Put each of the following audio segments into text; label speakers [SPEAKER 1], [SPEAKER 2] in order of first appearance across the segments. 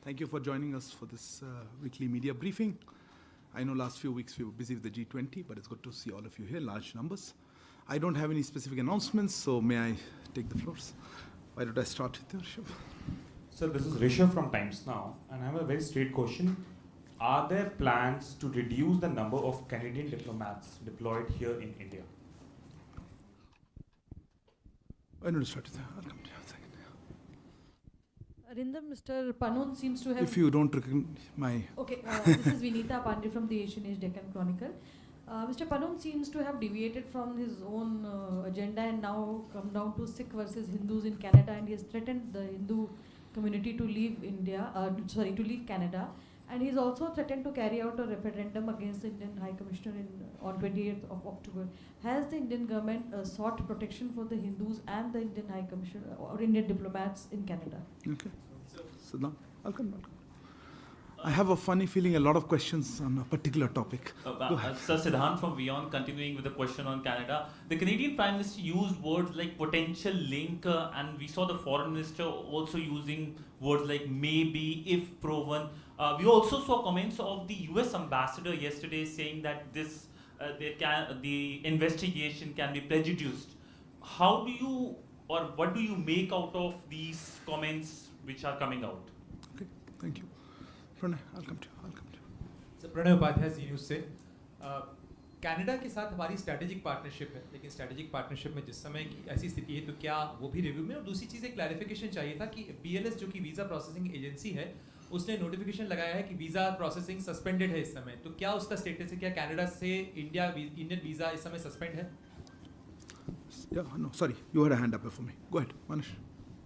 [SPEAKER 1] Thank you for joining us for this weekly media briefing. I know last few weeks we were busy with the G20, but it's good to see all of you here, large numbers. I don't have any specific announcements, so may I take the floors? Why don't I start with you, Rishabh?
[SPEAKER 2] Sir, this is Rishabh from Times Now, and I have a very straight question. Are there plans to reduce the number of Canadian diplomats deployed here in India?
[SPEAKER 1] Why don't I start with you? I'll come to you.
[SPEAKER 3] Arindam, Mr. Panon seems to have...
[SPEAKER 1] If you don't recognize my...
[SPEAKER 3] Okay, this is Vinita Pandey from the Asian Age Deccan Chronicle. Mr. Panon seems to have deviated from his own agenda and now come down to Sikh versus Hindus in Canada, and he has threatened the Hindu community to leave to leave Canada. And he's also threatened to carry out a referendum against the Indian High Commissioner on 28th of October. Has the Indian government sought protection for the Hindus and the Indian High Commissioner or Indian diplomats in Canada?
[SPEAKER 1] Okay. So now, I'll come. I have a funny feeling a lot of questions on a particular topic.
[SPEAKER 4] Sir Siddhant from Vion, continuing with the question on Canada. The Canadian Prime Minister used words like potential link, and we saw the Foreign Minister also using words like maybe, if proven. We also saw comments of the US Ambassador yesterday saying that the investigation can be prejudiced. How do you, or what do you make out of these comments which are coming out?
[SPEAKER 1] Okay, thank you. Pranay, I'll come to you.
[SPEAKER 5] So Pranay Upadhyay Zee News से Canada के साथ हमारी strategic partnership है, लेकिन strategic partnership में जिस समय की ऐसी स्थिति है तो क्या वो भी रिव्यू में, और दूसरी चीज़ एक क्लैरिफिकेशन चाहिए था कि BLS जो कि वीज़ा प्रोसेसिंग एजेंसी है उसने नोटिफिकेशन लगाया है कि वीज़ा प्रोसेसिंग सस्पेंडेड है इस समय, तो क्या उसका स्टेटस है? क्या कनाडा से इंडियन वीज़ा इस समय सस्पेंड है?
[SPEAKER 1] Yeah, no, sorry, you had a hand up before me. Go ahead, Manish.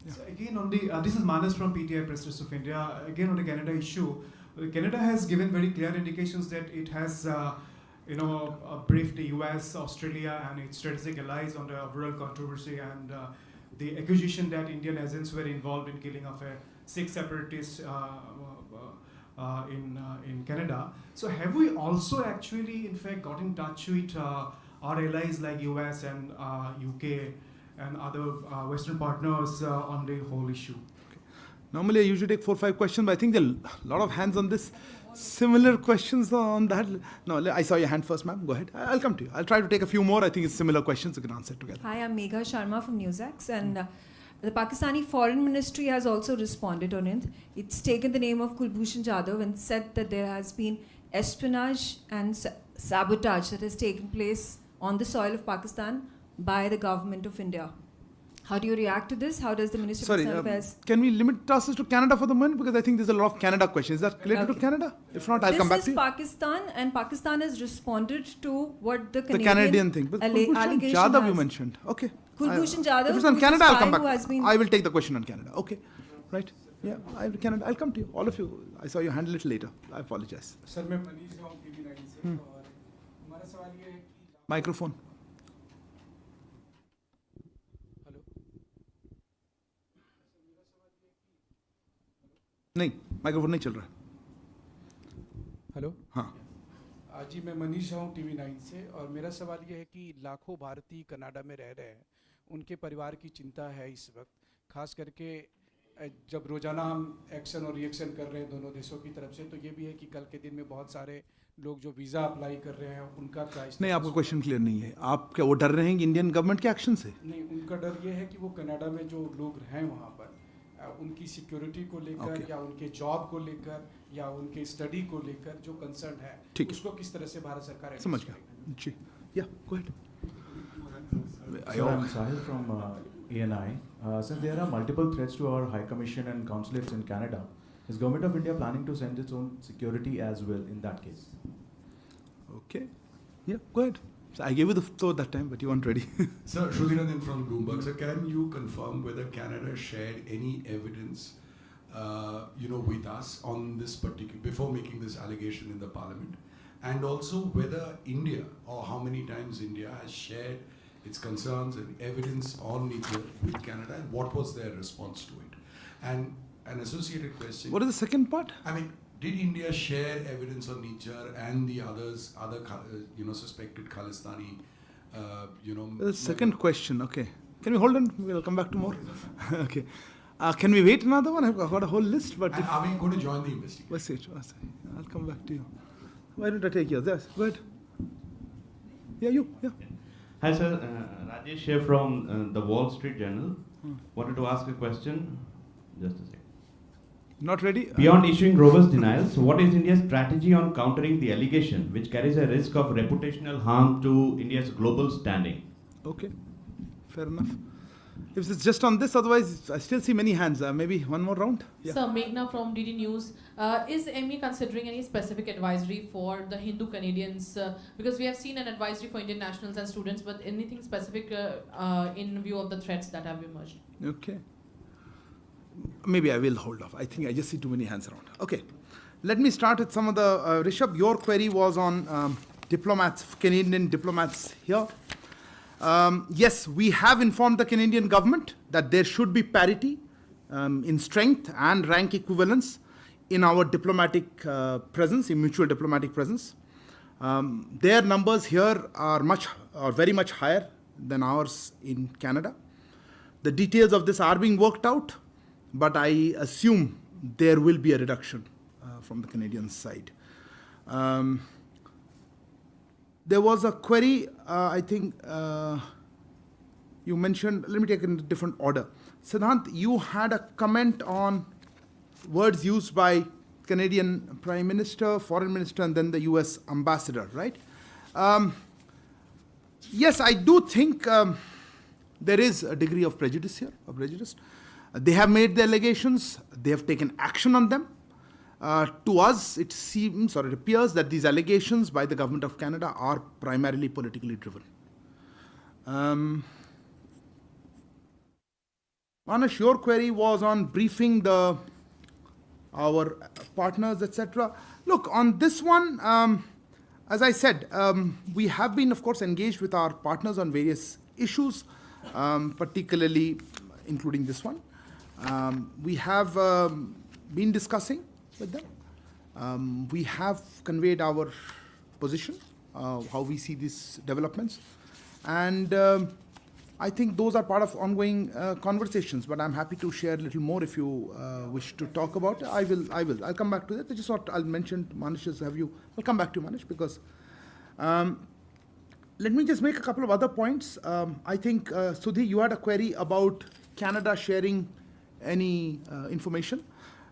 [SPEAKER 1] Yeah.
[SPEAKER 6] So again on the, this is Manas from PTI Press Trust of India. Again on the Canada issue, Canada has given very clear indications that it has, briefed the US, Australia and its strategic allies on the overall controversy and the accusation that Indian agents were involved in killing of a Sikh separatist in Canada. So have we also actually in fact got in touch with our allies like US and UK and other Western partners on the whole issue?
[SPEAKER 1] Okay. Normally I usually take 4 or 5 questions, but I think there are a lot of hands on this. Similar questions on that. No, I saw your hand first, ma'am. Go ahead. I'll come to you. I'll try to take a few more. I think it's similar questions. You can answer together.
[SPEAKER 7] Hi, I'm Megha Sharma from NewsX, and the Pakistani Foreign Ministry has also responded on it. It's taken the name of Kulbhushan Jadhav and said that there has been espionage and sabotage that has taken place on the soil of Pakistan by the government of India. How do you react to this? How does the Minister of External Affairs...
[SPEAKER 1] Can we limit us to Canada for the moment? Because I think there's a lot of Canada questions. Is that related to Canada? If not, I'll come back to you.
[SPEAKER 7] This is Pakistan, and Pakistan has responded to what the
[SPEAKER 1] Canadian thing. But Kulbhushan Jadhav you mentioned. Okay.
[SPEAKER 7] Kulbhushan Jadhav,
[SPEAKER 1] if it's on Canada, I'll come back. I will take the question on Canada. Okay. Right. Yeah, Canada. I'll come to you. All of you. I saw your hand a little later. I apologize.
[SPEAKER 8] Sir, मैं मनीष हूँ TV9 से और हमारा सवाल ये है कि
[SPEAKER 1] Microphone. नहीं, माइक्रोफोन नहीं चल रहा है।
[SPEAKER 8] हेलो,
[SPEAKER 1] हाँ
[SPEAKER 8] जी मैं मनीष हूँ TV9 से और मेरा सवाल ये है कि लाखों भारतीय कनाडा में रह रहे हैं, उनके परिवार की चिंता है इस वक्त, खास करके जब रोजाना हम एक्शन और रिएक्शन कर रहे हैं दोनों देशों की तरफ से, तो ये भी है कि कल के दिन में बहुत सारे लोग जो वीज़ा अप्लाई कर रहे हैं उनका क्या...
[SPEAKER 1] नहीं, आपका क्वेश्चन क्लियर नहीं है। आप क्या वो डर रहे हैं कि इंडियन गवर्नमेंट के एक्शन से?
[SPEAKER 8] नहीं, उनका डर ये है कि वो कनाडा में जो लोग हैं वहाँ पर उनकी सिक्योरिटी को लेकर या उनके जॉब को लेकर या उनके स्टडी को लेकर जो कंसर्न है उसको किस तरह से भारत सरकार
[SPEAKER 1] समझ गया जी। या go ahead.
[SPEAKER 2] I'm Sahil from ANI. Since there are multiple threats to our High Commission and consulates in Canada, is Government of India planning to send its own security as well in that case?
[SPEAKER 1] Okay. Yeah, go ahead. So I gave you the floor that time, but you weren't ready.
[SPEAKER 9] Sir, Shrutinandhan from Bloomberg. Sir, can you confirm whether Canada shared any evidence, with us on this particular, before making this allegation in the Parliament? And also whether India, or how many times India has shared its concerns and evidence on Nijjar with Canada, and what was their response to it? And an associated question.
[SPEAKER 1] What is the second part?
[SPEAKER 9] I mean, did India share evidence on Nijjar and the other suspected Khalistani,
[SPEAKER 1] The second question, okay. Can we hold on? We'll come back to more. Okay. Can we wait another one? I've got a whole list, but
[SPEAKER 9] And are we going to join the investigation?
[SPEAKER 1] let's see. I'll come back to you. Why don't I take yours? Yes, go ahead. Yeah, you. Yeah.
[SPEAKER 10] Hi, sir. Rajesh here from the Wall Street Journal. Wanted to ask a question. Just a second.
[SPEAKER 1] Not ready?
[SPEAKER 10] Beyond issuing robust denials, what is India's strategy on countering the allegation, which carries a risk of reputational harm to India's global standing?
[SPEAKER 1] Okay, fair enough. If it's just on this, otherwise I still see many hands. Maybe one more round? Yeah.
[SPEAKER 11] So, Meghna from DD News. Is ME considering any specific advisory for the Hindu Canadians? Because we have seen an advisory for Indian nationals and students, but anything specific in view of the threats that have emerged?
[SPEAKER 1] Okay. Maybe I will hold off. I think I just see too many hands around. Okay. Let me start with some of the... Rishabh, your query was on diplomats, Canadian diplomats here. Yes, we have informed the Canadian government that there should be parity in strength and rank equivalence in our diplomatic presence, in mutual diplomatic presence. Their numbers here are very much higher than ours in Canada. The details of this are being worked out, but I assume there will be a reduction from the Canadian side. There was a query, I think you mentioned, let me take it in a different order. Siddhant, you had a comment on words used by Canadian Prime Minister, Foreign Minister, and then the US Ambassador, right? Yes, I do think there is a degree of prejudice here, They have made the allegations, they have taken action on them. To us, it seems or it appears that these allegations by the Government of Canada are primarily politically driven. Manish, your query was on briefing our partners, etc. Look, on this one, as I said, we have been, of course, engaged with our partners on various issues, particularly including this one. We have been discussing with them. We have conveyed our position, how we see these developments. And I think those are part of ongoing conversations, but I'm happy to share a little more if you wish to talk about it. I will. I'll come back to that. I just thought I'll mention, Manish's, I'll come back to you, Manish, because let me just make a couple of other points. I think, Sudhi, you had a query about Canada sharing any information.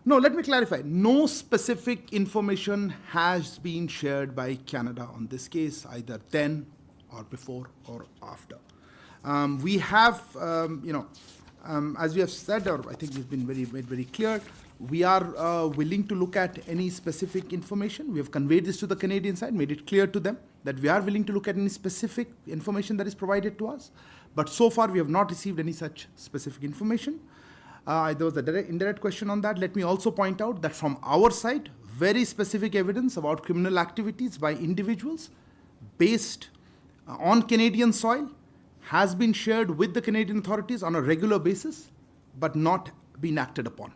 [SPEAKER 1] No, let me clarify. No specific information has been shared by Canada on this case, either then or before or after. We have, as we have said, or I think we've been made very clear, we are willing to look at any specific information. We have conveyed this to the Canadian side, made it clear to them that we are willing to look at any specific information that is provided to us. But so far, we have not received any such specific information. There was an indirect question on that. Let me also point out that from our side, very specific evidence about criminal activities by individuals based on Canadian soil has been shared with the Canadian authorities on a regular basis, but not been acted upon.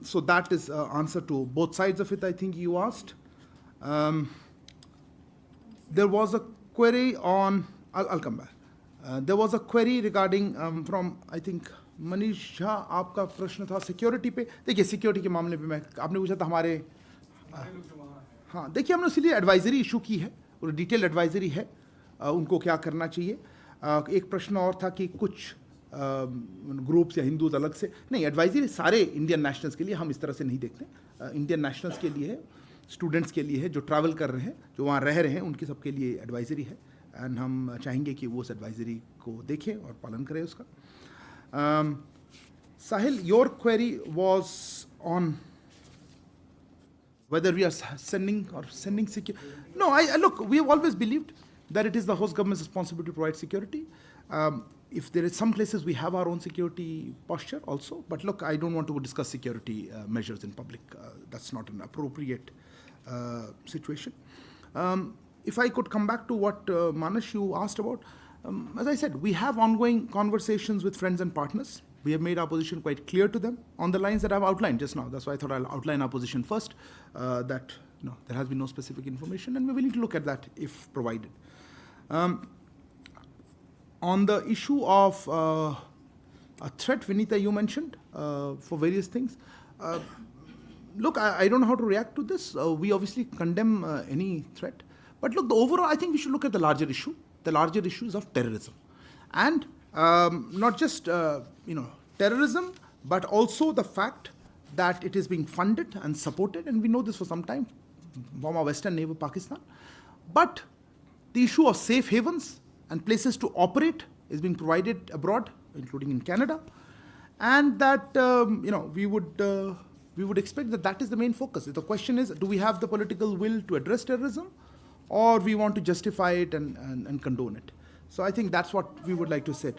[SPEAKER 1] So that is answer to both sides of it, I think you asked. There was a query on, I'll come back. There was a query regarding from, I think, Manish Jha, आपका प्रश्न था security पे. देखिए security के मामले में आपने पूछा था हमारे, हाँ देखिए हमने इसलिए एडवाइजरी इशू की है और डिटेल एडवाइजरी है उनको क्या करना चाहिए. एक प्रश्न और था कि कुछ ग्रुप्स या हिंदूज अलग से नहीं, एडवाइजरी सारे इंडियन नेशनल्स के लिए हम इस तरह से नहीं देखते. इंडियन नेशनल्स के लिए है, स्टूडेंट्स के लिए है, जो ट्रैवल कर रहे हैं, जो वहाँ रह रहे हैं, उनके सबके लिए एडवाइजरी है. एंड हम चाहेंगे कि वो उस एडवाइजरी को देखें और पालन करें उसका. Sahil, your query was on whether we are sending security. No, look, we have always believed that it is the host government's responsibility to provide security. If there is some places we have our own security posture also, but look, I don't want to discuss security measures in public. That's not an appropriate situation. If I could come back to what Manish, you asked about, as I said, we have ongoing conversations with friends and partners. We have made our position quite clear to them on the lines that I've outlined just now. That's why I thought I'll outline our position first, that there has been no specific information, and we're willing to look at that if provided. On the issue of threat, Vinita, you mentioned for various things. Look, I don't know how to react to this. We obviously condemn any threat. But look, the overall, I think we should look at the larger issue. The larger issue is of terrorism. And not just, terrorism, but also the fact that it is being funded and supported, and we know this for some time, from our western neighbor Pakistan. But the issue of safe havens and places to operate is being provided abroad, including in Canada, and that we would expect that is the main focus. The question is, do we have the political will to address terrorism, or we want to justify it and condone it? So I think that's what we would like to say.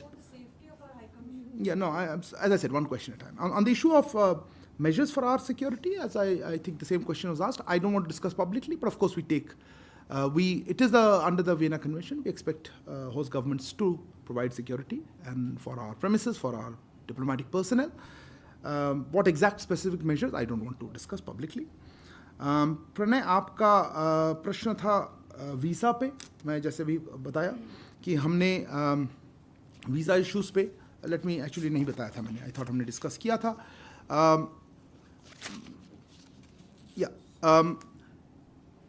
[SPEAKER 1] Yeah, no, as I said, one question at a time. On the issue of measures for our security, as I think the same question was asked, I don't want to discuss publicly, but of course we take, it is under the Vienna Convention, we expect host governments to provide security and for our premises, for our diplomatic personnel. What exact specific measures, I don't want to discuss publicly. Pranay, आपका प्रश्न था visa पे. मैं जैसे भी बताया कि हमने वीज़ा इश्यूज़ पे, लेट मी एक्चुअली नहीं बताया था मैंने, आई थॉट हमने डिस्कस किया था.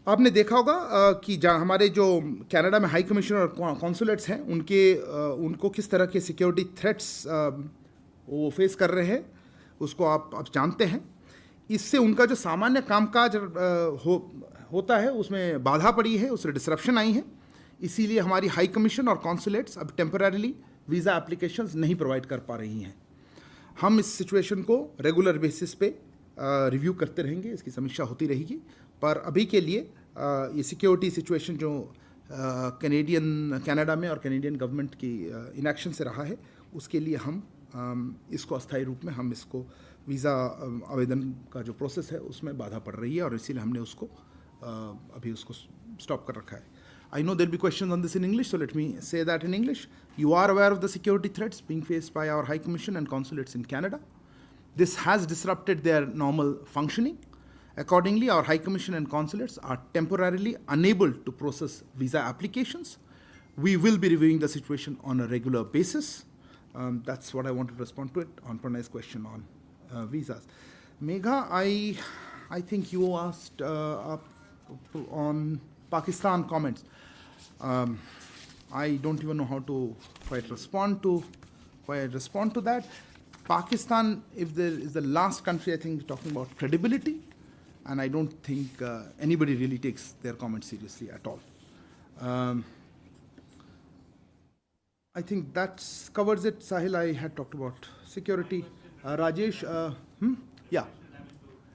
[SPEAKER 1] आपने देखा होगा कि हमारे जो कनाडा में हाई कमीशन और कॉन्सुलेट्स हैं, उनको किस तरह के सिक्योरिटी थ्रेट्स वो फेस कर रहे हैं, उसको आप जानते हैं. इससे उनका जो सामान्य कामकाज होता है उसमें बाधा पड़ी है, उससे डिसरप्शन आई है. इसीलिए हमारी हाई कमीशन और कॉन्सुलेट्स अब टेम्पररीली वीज़ा एप्लीकेशंस नहीं प्रोवाइड कर पा रही हैं. हम इस सिचुएशन को रेगुलर बेसिस पे रिव्यू करते रहेंगे, इसकी समीक्षा होती रहेगी. पर अभी के लिए ये सिक्योरिटी सिचुएशन जो कनाडा में और कैनेडियन गवर्नमेंट की इनएक्शन से रहा है, उसके लिए हम इसको अस्थायी रूप में हम इसको वीज़ा आवेदन का जो प्रोसेस है उसमें बाधा पड़ रही है, और इसीलिए हमने उसको अभी उसको स्टॉप कर रखा है. I know there'll be questions on this in English, so let me say that in English. You are aware of the security threats being faced by our High Commission and consulates in Canada. This has disrupted their normal functioning. Accordingly, our High Commission and consulates are temporarily unable to process visa applications. We will be reviewing the situation on a regular basis. That's what I want to respond to it on Pranay's question on visas. Megha, I think you asked on Pakistan comments. I don't even know how to quite respond to that. Pakistan, if there is the last country, I think, talking about credibility, and I don't think anybody really takes their comments seriously at all. I think that covers it. Sahil, I had talked about security. Rajesh,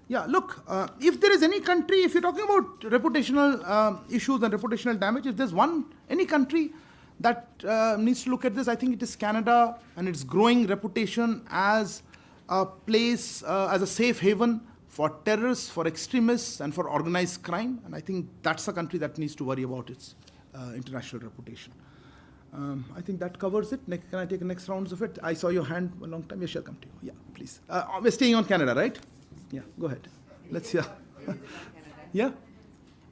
[SPEAKER 1] Yeah, look, if there is any country, if you're talking about reputational issues and reputational damage, if there's any country that needs to look at this, I think it is Canada and its growing reputation as a place, as a safe haven for terrorists, for extremists, and for organized crime. And I think that's a country that needs to worry about its international reputation. I think that covers it. Can I take the next rounds of it? I saw your hand a long time. Yes, I'll come to you. Yeah, please. We're staying on Canada, right? Yeah, go ahead. Let's hear. Yeah?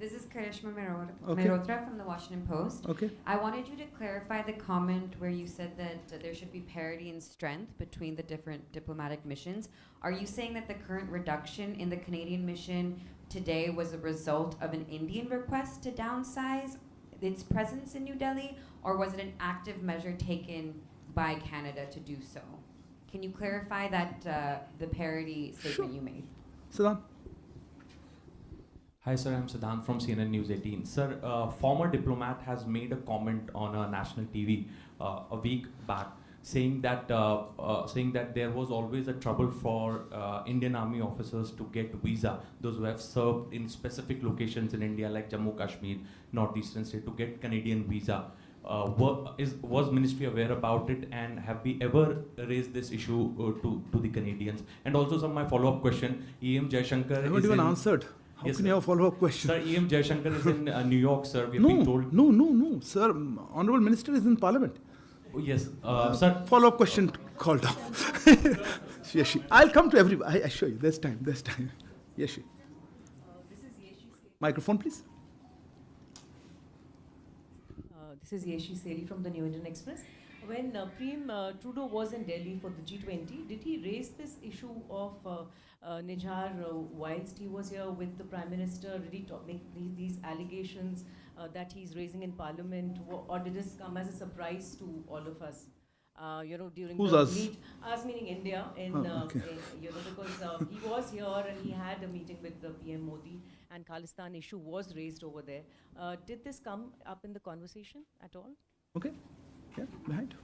[SPEAKER 12] This is Karishma Mehrotra from the Washington Post.
[SPEAKER 1] Okay.
[SPEAKER 12] I wanted you to clarify the comment where you said that there should be parity in strength between the different diplomatic missions. Are you saying that the current reduction in the Canadian mission today was a result of an Indian request to downsize its presence in New Delhi, or was it an active measure taken by Canada to do so? Can you clarify that the parity statement you made?
[SPEAKER 1] Siddhant.
[SPEAKER 2] Hi, sir. I'm Siddhant from CNN News 18. Sir, a former diplomat has made a comment on a national TV a week back, saying that there was always a trouble for Indian Army officers to get visa, those who have served in specific locations in India like Jammu Kashmir, northeastern state, to get Canadian visa. Was Ministry aware about it, and have we ever raised this issue to the Canadians? And also, sir, my follow-up question, E.M. Jaishankar
[SPEAKER 1] I haven't even answered. How
[SPEAKER 2] yes,
[SPEAKER 1] can
[SPEAKER 2] sir.
[SPEAKER 1] you have a follow-up question?
[SPEAKER 2] Sir, E.M. Jaishankar is in New York, sir. We have been told.
[SPEAKER 1] No, sir. Honorable Minister is in Parliament.
[SPEAKER 2] Oh, yes, sir.
[SPEAKER 1] Follow-up question called off. Yeshi. I'll come to everybody. I assure you, there's time. Yeshi. Microphone, please.
[SPEAKER 13] This is Yeshi Seli from the New Indian Express. When Trudeau was in Delhi for the G20, did he raise this issue of Nijjar whilst he was here with the Prime Minister? Did he make these allegations that he's raising in Parliament, or did this come as a surprise to all of us? During
[SPEAKER 1] Who's
[SPEAKER 13] the
[SPEAKER 1] us?
[SPEAKER 13] us meaning India, because he was here and he had a meeting with the PM Modi, and Khalistan issue was raised over there. Did this come up in the conversation at all?
[SPEAKER 1] Okay. Yeah, behind.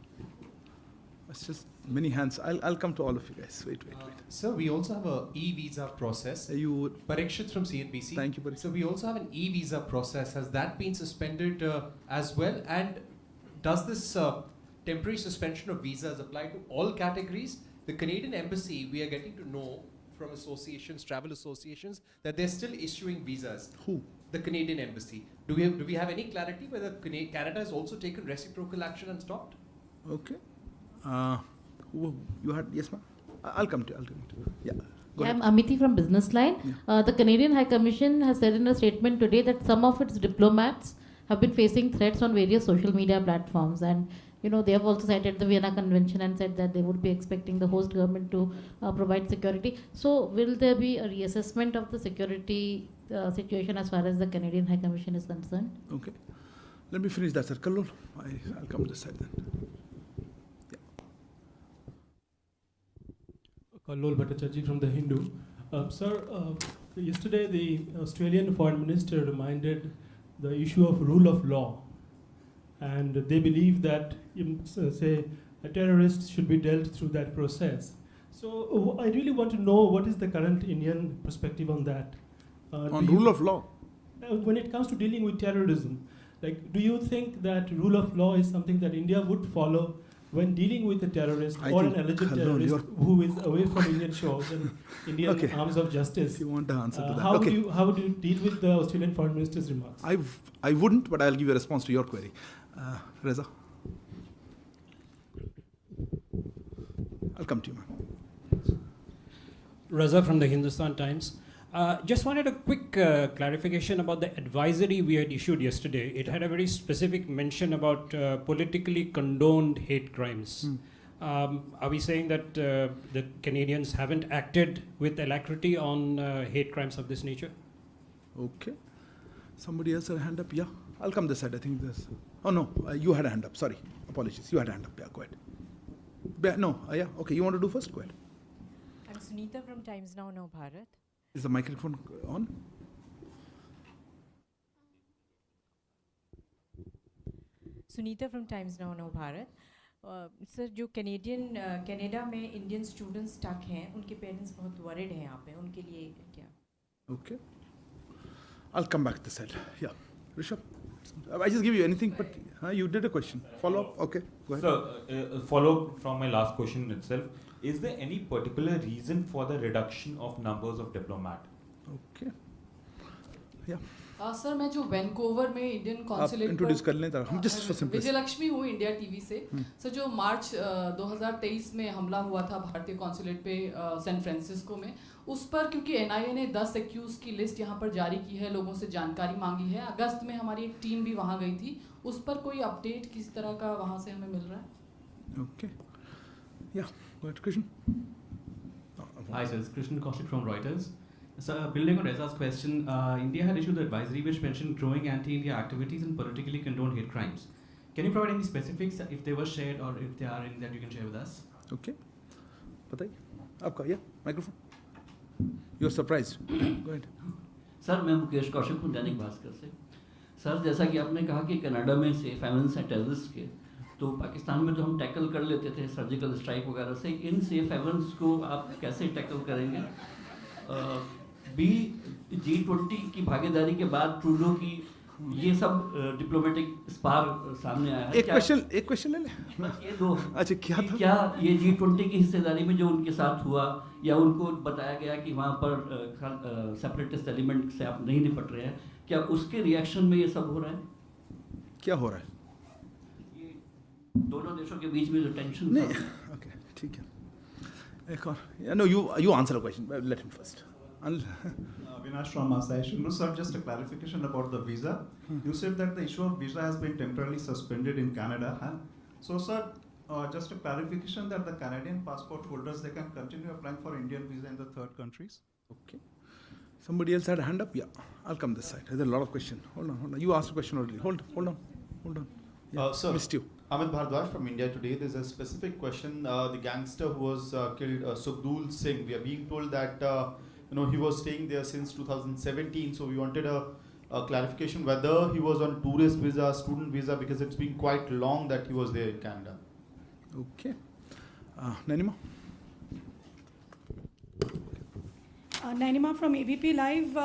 [SPEAKER 1] It's just many hands. I'll come to all of you guys. Wait.
[SPEAKER 5] Sir, we also have a e-visa process. Parikshit from CNBC.
[SPEAKER 1] Thank you, Parikshit.
[SPEAKER 5] So we also have an e-visa process. Has that been suspended as well? And does this temporary suspension of visas apply to all categories? The Canadian Embassy, we are getting to know from associations, travel associations, that they're still issuing visas.
[SPEAKER 1] Who?
[SPEAKER 5] The Canadian Embassy. Do we have any clarity whether Canada has also taken reciprocal action and stopped?
[SPEAKER 1] Okay. You had, yes ma'am? I'll come to you. Yeah. Go ahead.
[SPEAKER 11] I'm Amity from Business Line.
[SPEAKER 1] Yeah.
[SPEAKER 11] The Canadian High Commission has said in a statement today that some of its diplomats have been facing threats on various social media platforms, and they have also cited the Vienna Convention and said that they would be expecting the host government to provide security. So will there be a reassessment of the security situation as far as the Canadian High Commission is concerned?
[SPEAKER 1] Okay. Let me finish that, sir. Kallol, I'll come to this side then.
[SPEAKER 14] Kallol Bhattacharjee from The Hindu. Sir, yesterday the Australian Foreign Minister reminded the issue of rule of law, and they believe that, say, a terrorist should be dealt through that process. So I really want to know what is the current Indian perspective on that.
[SPEAKER 1] On rule of law?
[SPEAKER 14] When it comes to dealing with terrorism, do you think that rule of law is something that India would follow when dealing with a terrorist or an alleged terrorist who is away from Indian shores and Indian arms of justice?
[SPEAKER 1] You want the answer to that?
[SPEAKER 14] How would you deal with the Australian Foreign Minister's remarks?
[SPEAKER 1] I wouldn't, but I'll give you a response to your query. Reza? I'll come to you, ma'am.
[SPEAKER 15] Reza from the Hindustan Times. Just wanted a quick clarification about the advisory we had issued yesterday. It had a very specific mention about politically condoned hate crimes. Are we saying that the Canadians haven't acted with alacrity on hate crimes of this nature?
[SPEAKER 1] Okay. Somebody else had a hand up? Yeah. I'll come this side. I think this. Oh, no. You had a hand up. Sorry. Apologies. You had a hand up. Yeah, go ahead. No. Yeah. Okay. You want to do first? Go ahead.
[SPEAKER 16] I'm Sunita from Times Now Bharat.
[SPEAKER 1] Is the microphone on?
[SPEAKER 16] Sunita from Times Now Bharat. Sir जो Canada में Indian students stuck हैं उनके parents बहुत worried हैं यहाँ पे उनके लिए क्या?
[SPEAKER 1] Okay. I'll come back to this side. Yeah. Rishabh? I just give you anything, but you did a question. Follow up? Okay. Go ahead.
[SPEAKER 17] So, follow up from my last question itself. Is there any particular reason for the reduction of numbers of diplomat?
[SPEAKER 1] Okay. Yeah.
[SPEAKER 18] Sir मैं जो Vancouver में Indian consulate
[SPEAKER 1] introduce कर लें हम just for simple
[SPEAKER 18] Vijayalakshmi हूँ India TV से sir जो मार्च 2023 में हमला हुआ था भारतीय कॉन्सुलेट पे सैन फ्रांसिस्को में उस पर क्योंकि एनआईए ने 10 एक्यूज की लिस्ट यहाँ पर जारी की है लोगों से जानकारी मांगी है अगस्त में हमारी एक टीम भी वहाँ गई थी उस पर कोई अपडेट किस तरह का वहाँ से हमें मिल रहा है
[SPEAKER 1] ओके या go ahead Krishan.
[SPEAKER 19] Hi sir, it's Krishan Kaushik from Reuters. So, building on Reza's question, India had issued the advisory which mentioned growing anti-India activities and politically condoned hate crimes. Can you provide any specifics if they were shared or if they are any that you can share with us?
[SPEAKER 1] Okay. बताइए आपका या microphone You're surprised. Go ahead.
[SPEAKER 20] Sir मैं मुकेश कौशिक हूँ दैनिक भास्कर से sir जैसा कि आपने कहा कि कनाडा में सेफ हेवन्स हैं टेररिस्ट के तो पाकिस्तान में तो हम टैकल कर लेते थे सर्जिकल स्ट्राइक वगैरह से इन सेफ हेवन्स को आप कैसे टैकल करेंगे G20 की भागीदारी के बाद ट्रूडो की ये सब डिप्लोमेटिक स्पार सामने आया है
[SPEAKER 1] एक क्वेश्चन ले ले
[SPEAKER 20] ये दो
[SPEAKER 1] अच्छा
[SPEAKER 20] क्या ये G20 की हिस्सेदारी में जो उनके साथ हुआ या उनको बताया गया कि वहाँ पर सेपरेटिस्ट एलिमेंट से आप नहीं निपट रहे हैं क्या उसके रिएक्शन में ये सब हो रहा है
[SPEAKER 1] क्या हो रहा है
[SPEAKER 20] ये दोनों देशों के बीच में जो टेंशन
[SPEAKER 1] नहीं ओके ठीक है एक और no you answer a question let him first
[SPEAKER 21] Avinash from Asahi. No, sir, just a clarification about the visa. You said that the issue of visa has been temporarily suspended in Canada. Huh? So, sir, Just a clarification that the Canadian passport holders, they can continue applying for Indian visa in the third countries.
[SPEAKER 1] Okay. Somebody else had a hand up? Yeah, I'll come this side. There's a lot of questions. Hold on. You asked a question already. Hold on. Yeah,
[SPEAKER 3] Sir,
[SPEAKER 1] missed you.
[SPEAKER 3] Amit Bhardwaj from India Today. There's a specific question. The gangster who was killed, Sukhdeep Singh, we are being told that he was staying there since 2017. So we wanted a clarification whether he was on tourist visa, student visa, because it's been quite long that he was there in Canada.
[SPEAKER 1] Okay. Nanima?
[SPEAKER 22] Nanima from ABP Live.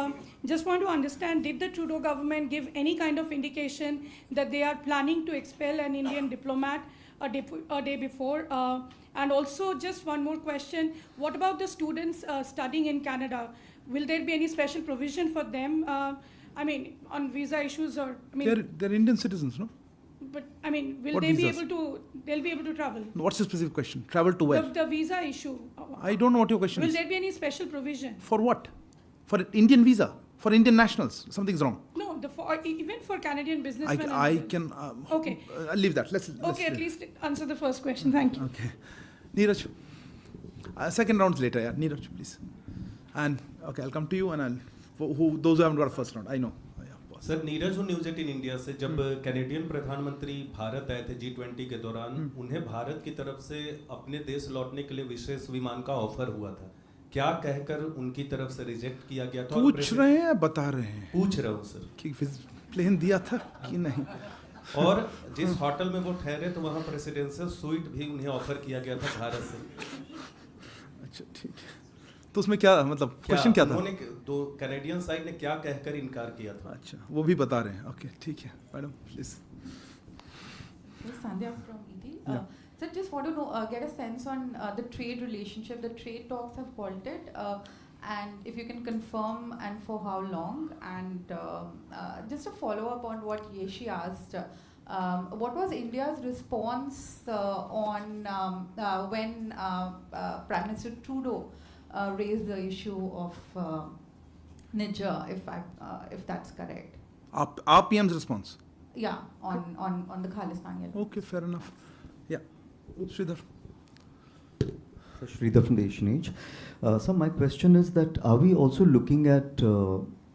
[SPEAKER 22] Just want to understand, did the Trudeau government give any kind of indication that they are planning to expel an Indian diplomat a day before? And also, just one more question, what about the students studying in Canada? Will there be any special provision for them? On visa issues or...
[SPEAKER 1] They're Indian citizens, no?
[SPEAKER 22] But, will
[SPEAKER 1] What
[SPEAKER 22] they
[SPEAKER 1] visas?
[SPEAKER 22] They'll be able to travel?
[SPEAKER 1] What's the specific question? Travel to where?
[SPEAKER 22] The visa issue.
[SPEAKER 1] I don't know what your question
[SPEAKER 22] Will
[SPEAKER 1] is.
[SPEAKER 22] there be any special provision?
[SPEAKER 1] For what? For an Indian visa? For Indian nationals? Something's wrong.
[SPEAKER 22] No, even for Canadian businessmen.
[SPEAKER 1] I can...
[SPEAKER 22] Okay.
[SPEAKER 1] I'll leave that. Let's
[SPEAKER 22] At least answer the first question. Thank you.
[SPEAKER 1] Okay. Neeraj. Second round's later, yeah. Neeraj, please. And, okay, I'll come to you and those who haven't got a first round, I know.
[SPEAKER 23] Sir Neeraj हूँ news 18 India से। जब Canadian प्रधानमंत्री भारत आए थे G20 के दौरान, उन्हें भारत की तरफ से अपने देश लौटने के लिए विशेष विमान का ऑफर हुआ था। क्या कहकर उनकी तरफ से रिजेक्ट किया गया था?
[SPEAKER 1] पूछ रहे हैं, बता रहे हैं।
[SPEAKER 23] पूछ रहा हूँ सर
[SPEAKER 1] कि प्लेन दिया था कि नहीं।
[SPEAKER 23] और जिस होटल में वो ठहरे तो वहाँ प्रेसिडेंशियल स्वीट भी उन्हें ऑफर किया गया था भारत से।
[SPEAKER 1] अच्छा, ठीक है। तो उसमें क्या मतलब क्वेश्चन क्या था?
[SPEAKER 23] उन्होंने दो कैनेडियन साइड ने क्या कहकर इनकार किया था?
[SPEAKER 1] अच्छा, वो भी बता रहे हैं। ओके, ठीक है, madam please.
[SPEAKER 24] Sandhya from ET. So just want to get a sense on the trade relationship. The trade talks have halted, and if you can confirm and for how long. And just a follow up on what Yeshi asked. What was India's response on when Prime Minister Trudeau raised the issue of Nijjar, if that's correct?
[SPEAKER 1] Our PM's response?
[SPEAKER 24] Yeah, on the Khalistan.
[SPEAKER 1] Okay, fair enough. Yeah, Sridhar.
[SPEAKER 25] So Sridhar from the Asian Age. So my question is that are we also looking at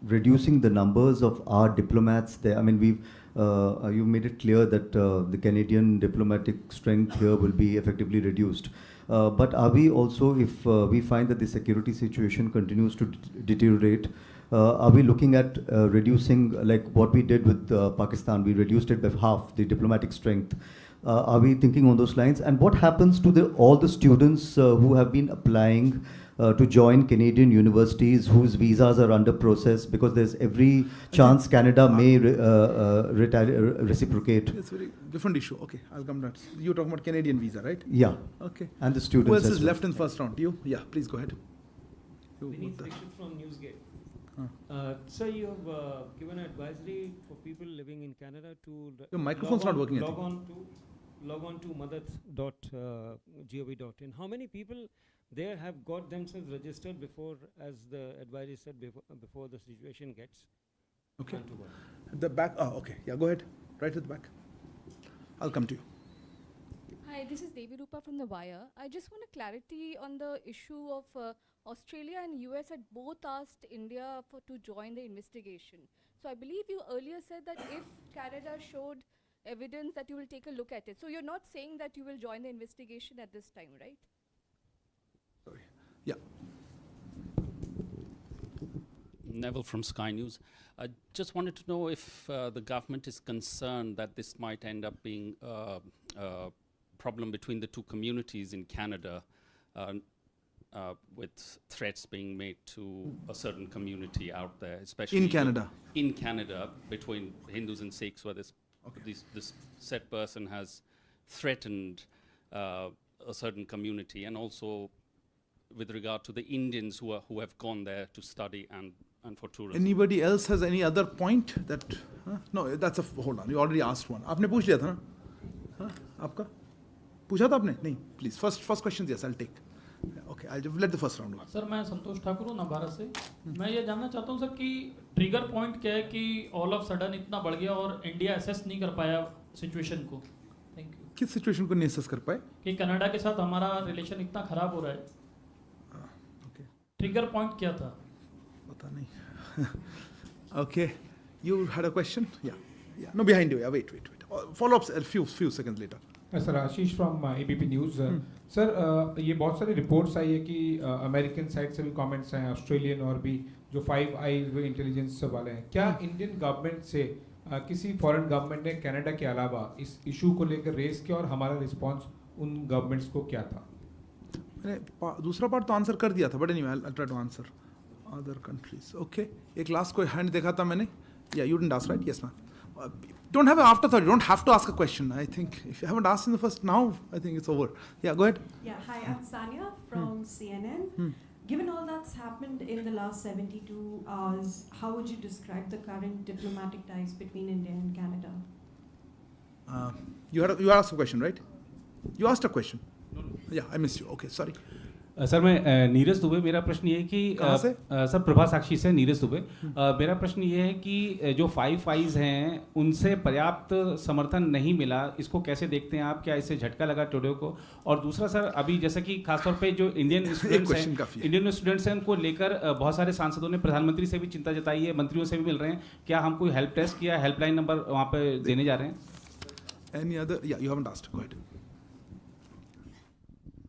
[SPEAKER 25] reducing the numbers of our diplomats there? I mean, you've made it clear that the Canadian diplomatic strength here will be effectively reduced. But are we also, if we find that the security situation continues to deteriorate, are we looking at reducing, like what we did with Pakistan, we reduced it by half, the diplomatic strength. Are we thinking on those lines? And what happens to all the students who have been applying to join Canadian universities whose visas are under process, because there's every chance Canada may reciprocate?
[SPEAKER 1] It's a very different issue. Okay, I'll come to that. You're talking about Canadian visa, right?
[SPEAKER 25] Yeah.
[SPEAKER 1] Okay.
[SPEAKER 25] And the students.
[SPEAKER 1] Who else is
[SPEAKER 25] well.
[SPEAKER 1] left in first round? You? Yeah, please go ahead.
[SPEAKER 26] Vineet Dixit from Newsgate. Sir, you have given an advisory for people living in Canada to
[SPEAKER 1] your microphone's not working.
[SPEAKER 26] Log on to madat.gov.in. How many people there have got themselves registered before, as the advisory said, before the situation gets?
[SPEAKER 1] Okay. At the back. Oh, okay. Yeah, go ahead. Right at the back. I'll come to you.
[SPEAKER 27] Hi, this is Devi Rupa from The Wire. I just want a clarity on the issue of Australia and US had both asked India to join the investigation. So I believe you earlier said that if Canada showed evidence that you will take a look at it. So you're not saying that you will join the investigation at this time, right?
[SPEAKER 1] Sorry. Yeah.
[SPEAKER 28] Neville from Sky News. I just wanted to know if the government is concerned that this might end up being a problem between the two communities in Canada, with threats being made to a certain community out there, especially
[SPEAKER 1] in Canada.
[SPEAKER 28] In Canada, between Hindus and Sikhs, where this said person has threatened a certain community, and also with regard to the Indians who have gone there to study and for tourism.
[SPEAKER 1] Anybody else has any other point that? No, that's a hold on. You already asked one. आपने पूछ लिया था ना? आपका? पूछा था आपने? नहीं. Please. First question. Yes, I'll take. Okay, I'll let the first round.
[SPEAKER 29] Sir मैं संतोष ठाकुर हूँ नवभारत से। मैं ये जानना चाहता हूँ सर कि ट्रिगर पॉइंट क्या है कि ऑल ऑफ सडन इतना बढ़ गया और इंडिया असेस नहीं कर पाया सिचुएशन को। Thank you.
[SPEAKER 1] किस सिचुएशन को नहीं असेस कर पाए?
[SPEAKER 29] कि कनाडा के साथ हमारा रिलेशन इतना खराब हो रहा है. ट्रिगर पॉइंट क्या था?
[SPEAKER 1] पता नहीं. Okay, you had a question? Yeah. No, behind you. Yeah, wait. Follow-ups a few seconds later.
[SPEAKER 2] Sir Ashish from ABP news. Sir ये बहुत सारी रिपोर्ट्स आई है कि अमेरिकन साइड से भी कमेंट्स हैं, ऑस्ट्रेलियन और भी जो 5 आईज इंटेलिजेंस वाले हैं. क्या इंडियन गवर्नमेंट से किसी फॉरेन गवर्नमेंट ने कनाडा के अलावा इस इशू को लेकर रेस किया और हमारा रिस्पांस उन गवर्नमेंट्स को क्या था?
[SPEAKER 1] मैंने दूसरा पार्ट तो आंसर कर दिया था, but anyway I try to answer other countries. Okay, एक लास्ट कोई हैंड देखा था मैंने. Yeah you didn't ask, right? Yes ma'am. Don't have an afterthought. You don't have to ask a question. I think if you haven't asked in the first, now I think it's over. Yeah, go ahead.
[SPEAKER 4] Yeah, hi, I'm Sanya from CNN. Given all that's happened in the last 72 hours, how would you describe the current diplomatic ties between India and Canada?
[SPEAKER 1] You asked a question, right? You asked a question. No. Yeah, I missed you. Okay, sorry.
[SPEAKER 23] Sir मैं नीरज दुबे. मेरा प्रश्न ये है कि sir Prabha साक्षी से नीरज दुबे. मेरा प्रश्न ये है कि जो 5 आईज हैं उनसे पर्याप्त समर्थन नहीं मिला, इसको कैसे देखते हैं आप? क्या इससे झटका लगा ट्रूडो को? और दूसरा सर, अभी जैसा कि खासतौर पे जो इंडियन स्टूडेंट्स हैं उनको लेकर बहुत सारे सांसदों ने प्रधानमंत्री से भी चिंता जताई है, मंत्रियों से भी मिल रहे हैं. क्या हम कोई हेल्प डेस्क या हेल्पलाइन नंबर वहाँ पे देने जा रहे हैं?
[SPEAKER 1] Any other? Yeah, you haven't asked. Go ahead.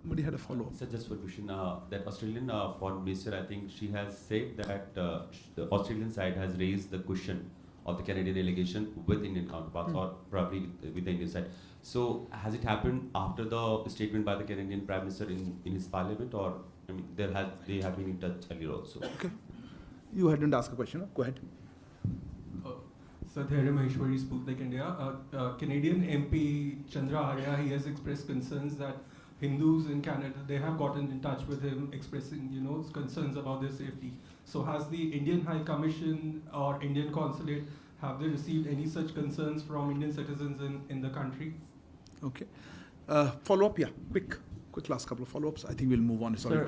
[SPEAKER 1] Somebody had a follow-up.
[SPEAKER 6] So just one question. That Australian foreign minister, I think she has said that the Australian side has raised the question of the Canadian delegation with Indian counterparts, or probably with the Indian side. So has it happened after the statement by the Canadian Prime Minister in his parliament, or I mean, they have been in touch earlier also?
[SPEAKER 1] Okay. You hadn't asked a question. Go ahead.
[SPEAKER 7] Sathya Maheshwari, Sputnik India. Canadian MP Chandra Arya, he has expressed concerns that Hindus in Canada, they have gotten in touch with him expressing, concerns about their safety. So has the Indian High Commission or Indian Consulate, have they received any such concerns from Indian citizens in the country?
[SPEAKER 1] Okay. Follow-up, yeah. Quick last couple of follow-ups. I think we'll move on. Sorry.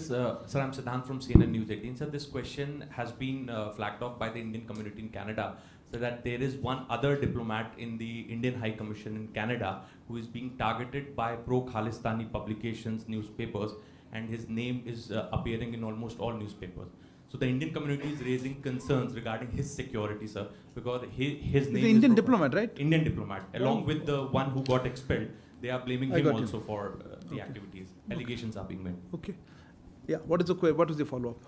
[SPEAKER 8] Sir, I'm Siddhant from CNN News 18. Sir, this question has been flagged off by the Indian community in Canada, so that there is one other diplomat in the Indian High Commission in Canada who is being targeted by pro-Khalistani publications, newspapers, and his name is appearing in almost all newspapers. So the Indian community is raising concerns regarding his security, sir, because his name is
[SPEAKER 1] Indian diplomat, right?
[SPEAKER 8] Indian diplomat, along with the one who got expelled. They are blaming him also for the activities. Allegations are being made.
[SPEAKER 1] Okay. Yeah. What is the follow-up?